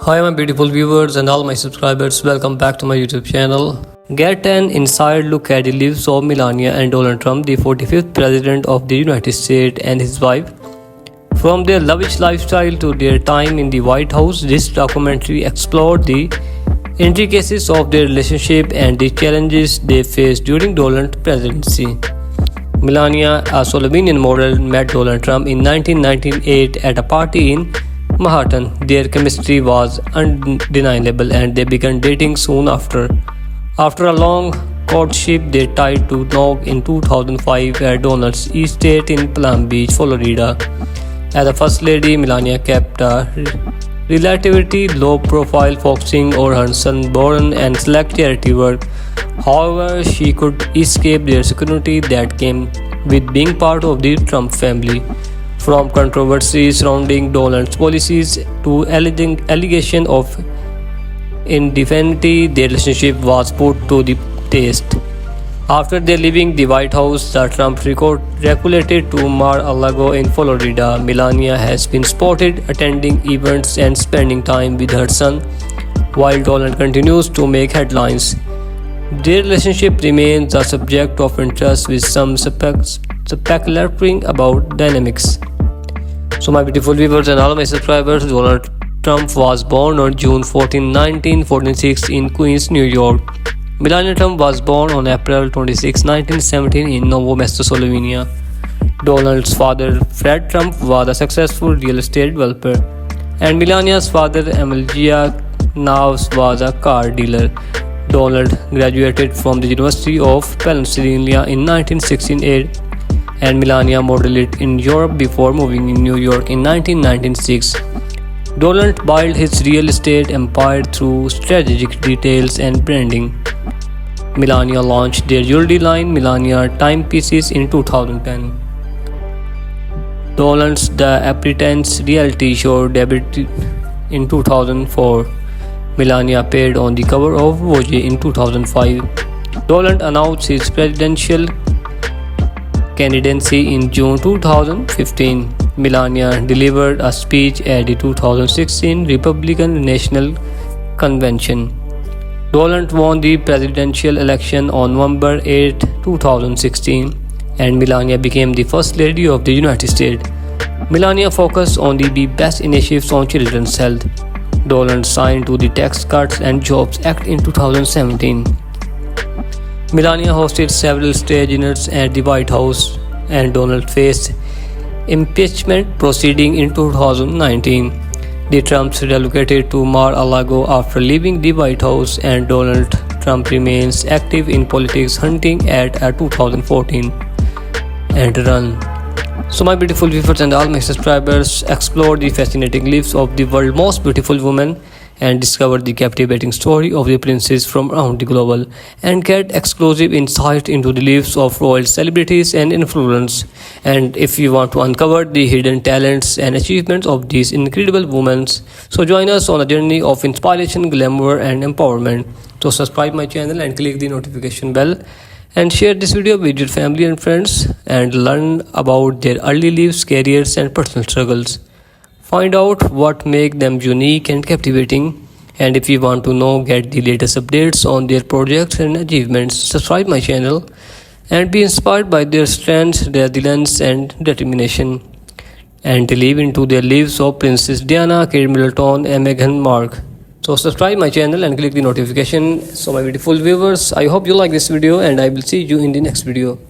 Hi my beautiful viewers and all my subscribers, welcome back to my YouTube channel. Get an inside look at the lives of Melania and Donald Trump, the 45th President of the United States, and his wife. From their lavish lifestyle to their time in the White House, this documentary explored the intricacies of their relationship and the challenges they faced during Donald's presidency. Melania, a Slovenian model, met Donald Trump in 1998 at a party in Manhattan. Their chemistry was undeniable and they began dating soon after. After a long courtship, they tied to knock in 2005 at Donald's estate in Palm Beach, Florida. As a First Lady, Melania kept a relatively low profile, focusing on her son-born and select charity work. However, she could escape their security that came with being part of the Trump family. From controversies surrounding Donald's policies to allegation of infidelity, their relationship was put to the test. After their leaving the White House, the Trump relocated to Mar-a-Lago in Florida. Melania has been spotted attending events and spending time with her son, while Donald continues to make headlines. Their relationship remains a subject of interest, with some speculating about dynamics. So my beautiful viewers and all my subscribers, Donald Trump was born on June 14, 1946 in Queens, New York. Melania Trump was born on April 26, 1917 in Novo Mesto, Slovenia. Donald's father, Fred Trump, was a successful real estate developer, and Melania's father, Emilia Naus, was a car dealer. Donald graduated from the University of Pennsylvania in 1968, and Melania modeled in Europe before moving in New York in 1996. Donald built his real estate empire through strategic details and branding. Melania launched their jewelry line, Melania Timepieces, in 2010. Donald's The Apprentice reality show debuted in 2004. Melania appeared on the cover of Vogue in 2005. Donald announced his presidential candidacy in June 2015. Melania delivered a speech at the 2016 Republican National Convention. Donald won the presidential election on November 8, 2016, and Melania became the First Lady of the United States. Melania focused on the best initiatives on children's health. Donald signed to the Tax Cuts and Jobs Act in 2017. Melania hosted several state dinners at the White House, and Donald faced impeachment proceeding in 2019. The Trumps relocated to Mar-a-Lago after leaving the White House, and Donald Trump remains active in politics, hunting at a 2014 and run. So my beautiful viewers and all my subscribers, explore the fascinating lives of the world's most beautiful women and discover the captivating story of the princes from around the globe, and get exclusive insight into the lives of royal celebrities and influencers. And if you want to uncover the hidden talents and achievements of these incredible women, so join us on a journey of inspiration, glamour and empowerment. So subscribe my channel and click the notification bell, and share this video with your family and friends, and learn about their early lives, careers and personal struggles. Find out what makes them unique and captivating. And if you want to get the latest updates on their projects and achievements, subscribe my channel and be inspired by their strength, resilience and determination, and delve into their lives of Princess Diana, Kate Middleton and Meghan Markle. So subscribe my channel and click the notification. So my beautiful viewers, I hope you like this video, and I will see you in the next video.